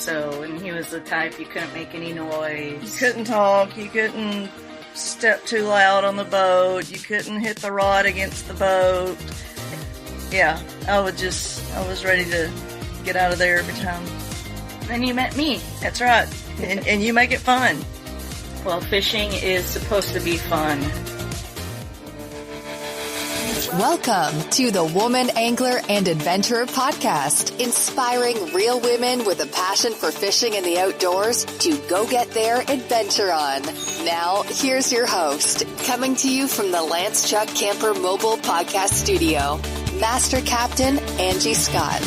and he was the type you couldn't make any noise. You couldn't talk, you couldn't step too loud on the boat, you couldn't hit the rod against the boat. Yeah, I was ready to get out of there every time. Then you met me. That's right. And you make it fun. Well, fishing is supposed to be fun. Welcome to the Woman Angler and Adventurer Podcast, inspiring real women with a passion for fishing in the outdoors to go get their adventure on. Now, here's your host, coming to you from the Lance Chuck Camper Mobile Podcast Studio, Master Captain Angie Scott.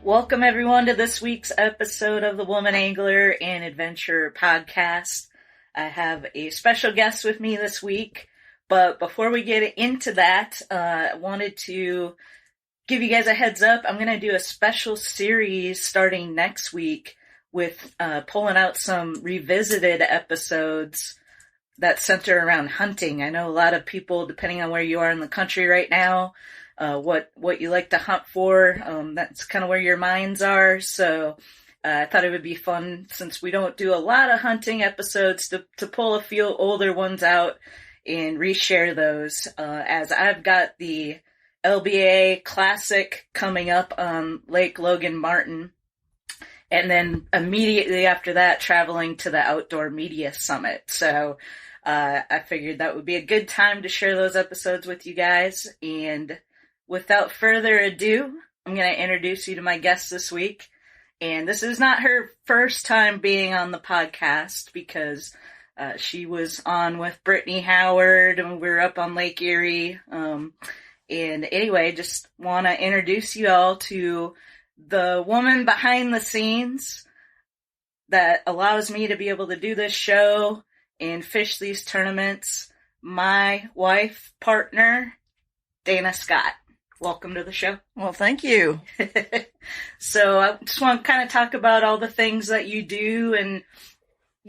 Welcome, everyone, to this week's episode of the Woman Angler and Adventurer Podcast. I have a special guest with me this week. But before we get into that, I wanted to give you guys a heads up. I'm going to do a special series starting next week with pulling out some revisited episodes that center around hunting. I know a lot of people, depending on where you are in the country right now, what you like to hunt for, that's kind of where your minds are. So I thought it would be fun, since we don't do a lot of hunting episodes, to pull a few older ones out and reshare those, as I've got the LBA Classic coming up on Lake Logan Martin, and then immediately after that traveling to the Outdoor Media Summit. So I figured that would be a good time to share those episodes with you guys. And without further ado, I'm going to introduce you to my guest this week. And this is not her first time being on the podcast, because she was on with Brittany Howard, and we were up on Lake Erie. And anyway, just want to introduce you all to the woman behind the scenes that allows me to be able to do this show and fish these tournaments. My wife, partner, Dana Scott. Welcome to the show. Well, thank you. So I just want to kind of talk about all the things that you do, and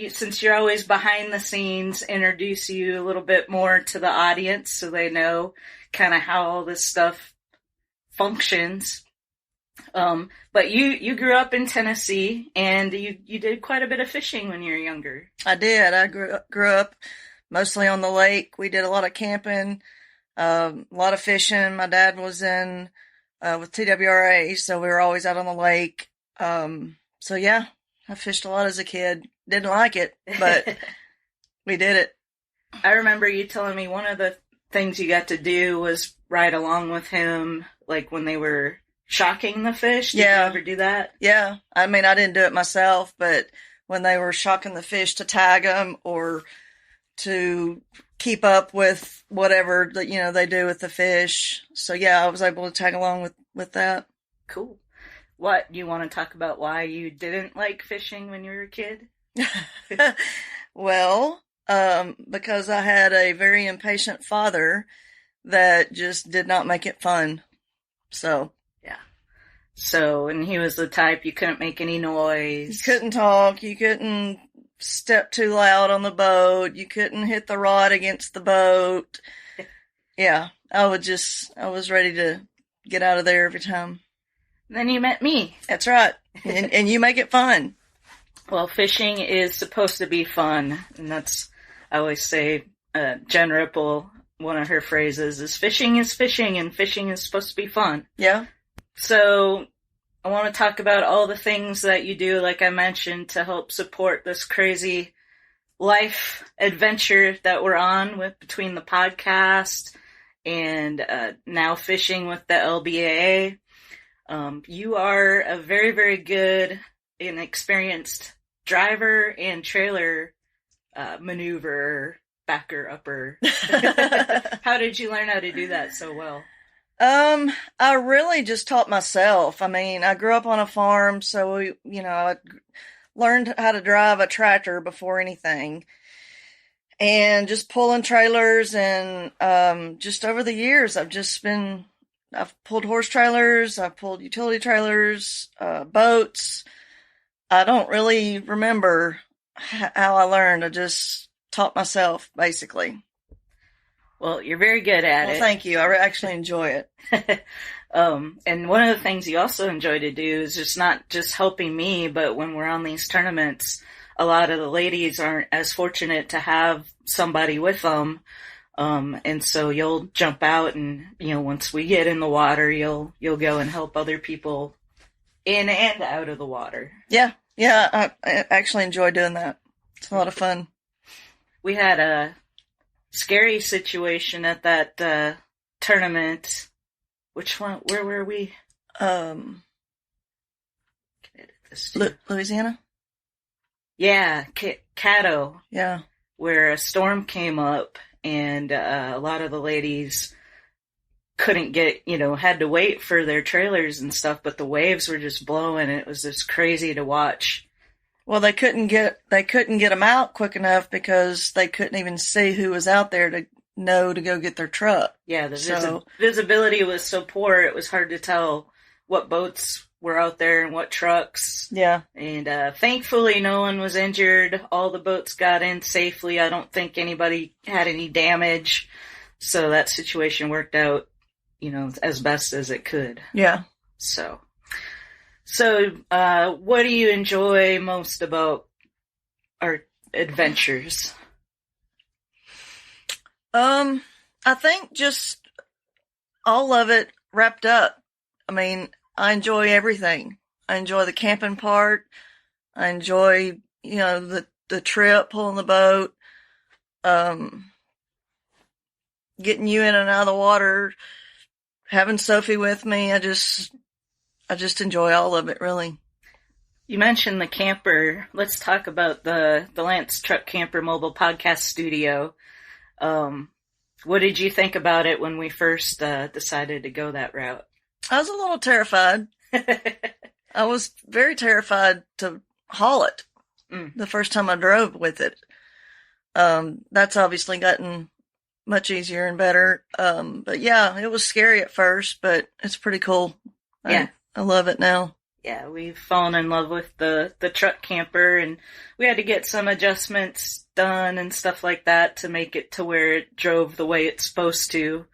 since you're always behind the scenes, introduce you a little bit more to the audience so they know kind of how all this stuff functions. But you grew up in Tennessee, and you did quite a bit of fishing when you were younger. I did. I grew up mostly on the lake. We did a lot of camping, a lot of fishing. My dad was in with TWRA, so we were always out on the lake. So yeah, I fished a lot as a kid. Didn't like it, but we did it. I remember you telling me one of the things you got to do was ride along with him, like when they were shocking the fish. Did you ever do that? Yeah. I mean, I didn't do it myself, but when they were shocking the fish to tag them or to keep up with whatever they do with the fish. So yeah, I was able to tag along with that. Cool. What, you want to talk about why you didn't like fishing when you were a kid? Well, because I had a very impatient father that just did not make it fun. So. Yeah. So, and he was the type you couldn't make any noise. You couldn't talk, you couldn't step too loud on the boat, you couldn't hit the rod against the boat. Yeah, I was ready to get out of there every time. Then you met me. That's right. And you make it fun. Well, fishing is supposed to be fun. And that's, I always say, Jen Ripple, one of her phrases is fishing, and fishing is supposed to be fun. Yeah. So I want to talk about all the things that you do, like I mentioned, to help support this crazy life adventure that we're on with between the podcast and now fishing with the LBAA. You are a very, very good and experienced driver and trailer maneuverer, backer, upper. How did you learn how to do that so well? I really just taught myself. I mean, I grew up on a farm, so I learned how to drive a tractor before anything. And just pulling trailers, and just over the years, I've pulled horse trailers, I've pulled utility trailers, boats. I don't really remember how I learned. I just taught myself, basically. Well, you're very good at it. Thank you. I actually enjoy it. And one of the things you also enjoy to do is just not just helping me, but when we're on these tournaments, a lot of the ladies aren't as fortunate to have somebody with them. And so you'll jump out and, once we get in the water, you'll go and help other people in and out of the water. Yeah. Yeah. I actually enjoy doing that. It's a lot of fun. We had a scary situation at that, tournament. Which one? Where were we? Louisiana? Yeah. Caddo. Yeah. Where a storm came up and a lot of the ladies couldn't get, had to wait for their trailers and stuff, but the waves were just blowing. It was just crazy to watch. Well, they couldn't get them out quick enough because they couldn't even see who was out there to know to go get their truck. Yeah, the visibility was so poor, it was hard to tell what boats were out there and what trucks. Yeah. And thankfully, no one was injured. All the boats got in safely. I don't think anybody had any damage. So that situation worked out, as best as it could. Yeah. So what do you enjoy most about our adventures? I think just all of it wrapped up. I mean, I enjoy everything. I enjoy the camping part. I enjoy, the trip, pulling the boat, getting you in and out of the water, having Sophie with me. I just enjoy all of it, really. You mentioned the camper. Let's talk about the Lance Truck Camper Mobile Podcast Studio. What did you think about it when we first decided to go that route? I was a little terrified. I was very terrified to haul it the first time I drove with it. That's obviously gotten much easier and better. But yeah, it was scary at first, but it's pretty cool. Yeah. I love it now. Yeah, we've fallen in love with the truck camper, and we had to get some adjustments done and stuff like that to make it to where it drove the way it's supposed to.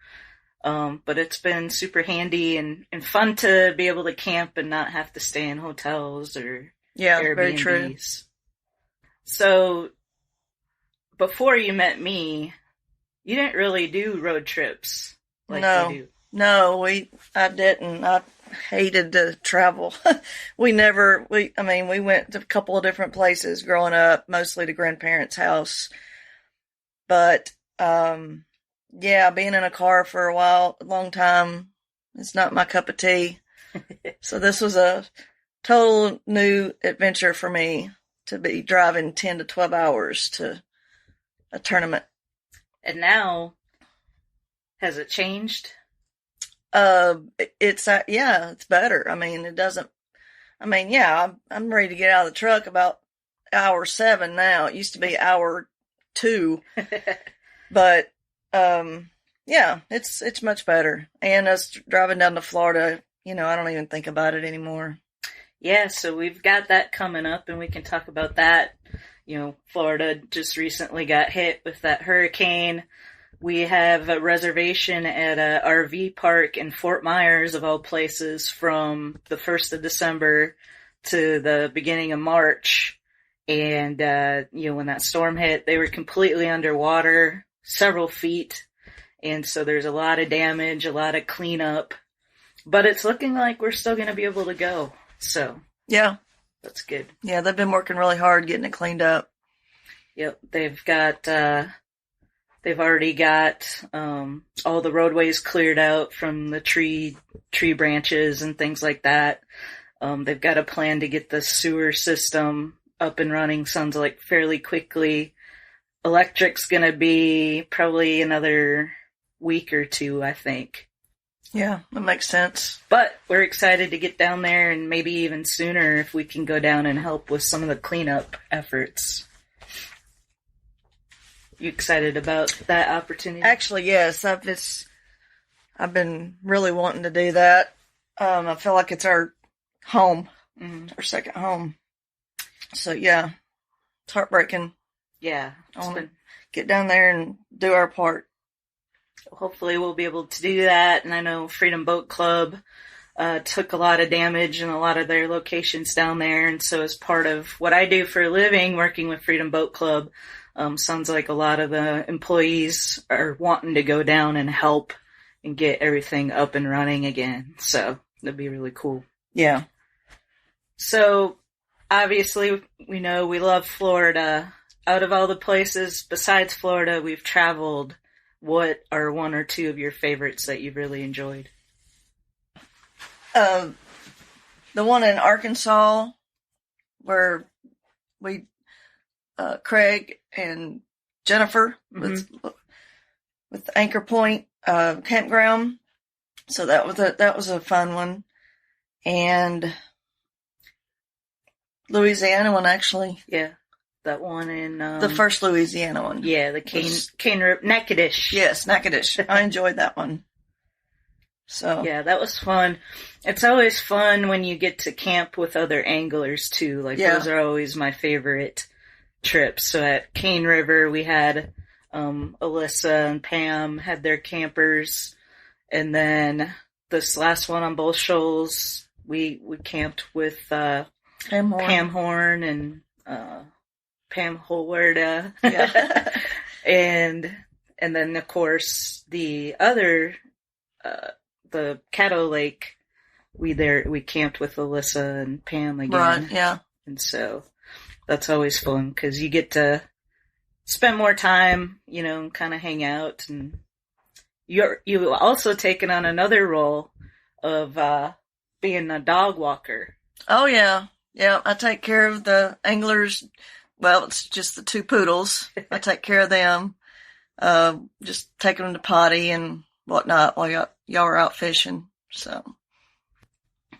But it's been super handy and fun to be able to camp and not have to stay in hotels or Airbnbs. Very true. So before you met me, you didn't really do road trips like we do. No, I didn't. I hated to travel. We went to a couple of different places growing up, mostly to grandparents' house. But, yeah, being in a car for a long time, it's not my cup of tea. So this was a total new adventure for me to be driving 10 to 12 hours to a tournament. And now, has it changed? It's better. I mean, I'm ready to get out of the truck about hour 7 now. It used to be hour 2, but, it's much better. And us driving down to Florida, I don't even think about it anymore. Yeah. So we've got that coming up and we can talk about that. Florida just recently got hit with that hurricane. We have a reservation at a RV park in Fort Myers, of all places, from the 1st of December to the beginning of March. And, when that storm hit, they were completely underwater, several feet. And so there's a lot of damage, a lot of cleanup. But it's looking like we're still going to be able to go. So, yeah, that's good. Yeah, they've been working really hard getting it cleaned up. Yep, They've already got all the roadways cleared out from the tree branches and things like that. They've got a plan to get the sewer system up and running, sounds like fairly quickly. Electric's going to be probably another week or 2, I think. Yeah, that makes sense. But we're excited to get down there, and maybe even sooner if we can go down and help with some of the cleanup efforts. You excited about that opportunity? Actually, yes. I've been really wanting to do that. I feel like it's our home, our second home. So yeah, it's heartbreaking. Yeah, I want to get down there and do our part. hopefully we'll be able to do that. And I know Freedom Boat Club took a lot of damage in a lot of their locations down there. And so as part of what I do for a living, working with Freedom Boat Club, sounds like a lot of the employees are wanting to go down and help and get everything up and running again. So that'd be really cool. Yeah. So obviously we know we love Florida. Out of all the places besides Florida we've traveled, what are one or two of your favorites that you've really enjoyed? The one in Arkansas where we, Craig and Jennifer with Anchor Point campground. So that was a fun one. And Louisiana one, actually. Yeah. That one in... the first Louisiana one. Yeah, the Cane River, Natchitoches. Yes, Natchitoches. I enjoyed that one. So yeah, that was fun. It's always fun when you get to camp with other anglers, too. Like, those are always my favorite trips. So at Cane River, we had Alyssa and Pam had their campers. And then this last one on Bull Shoals, we camped with Pam Horn and Pam Holwarda. Yeah. and then, of course, the other... the Caddo Lake, we camped with Alyssa and Pam again. Right, yeah. And so that's always fun because you get to spend more time, and kind of hang out. And you also taken on another role of being a dog walker. Oh, yeah. Yeah, I take care of the anglers. Well, it's just the two poodles. I take care of them. Just taking them to potty and whatnot while y'all are out fishing. So,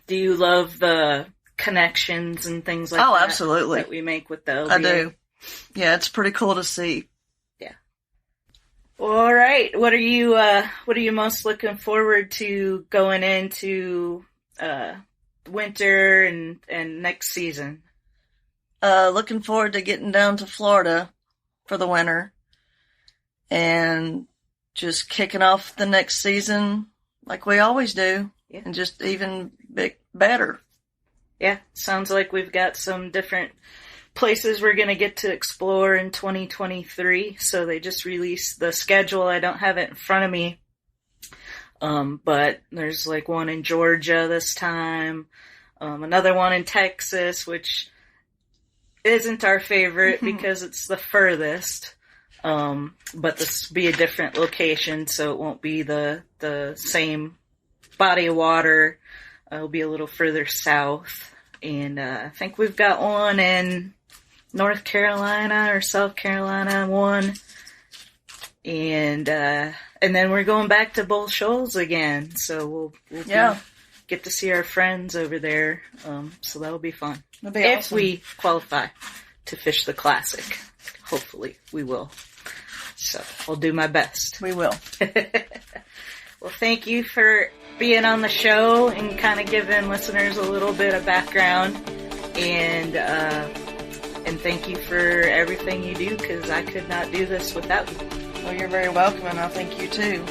do you love the connections and things like that? Oh, absolutely. That we make with the LVA? I do. Yeah, it's pretty cool to see. Yeah. All right. What are you most looking forward to going into winter and next season? Looking forward to getting down to Florida for the winter and just kicking off the next season like we always do, and just even better. Yeah, sounds like we've got some different places we're going to get to explore in 2023. So they just released the schedule. I don't have it in front of me, but there's like one in Georgia this time, another one in Texas, which isn't our favorite because it's the furthest. But this will be a different location, so it won't be the same body of water. It'll be a little further south. And I think we've got one in North Carolina or South Carolina, one. And then we're going back to Bull Shoals again. So we'll get to see our friends over there. So that'll be fun. That'll be if awesome. We qualify to fish the Classic. Hopefully we will. So I'll do my best. We will. Well, thank you for being on the show and kind of giving listeners a little bit of background. And thank you for everything you do, because I could not do this without you. Well, you're very welcome, and I thank you too.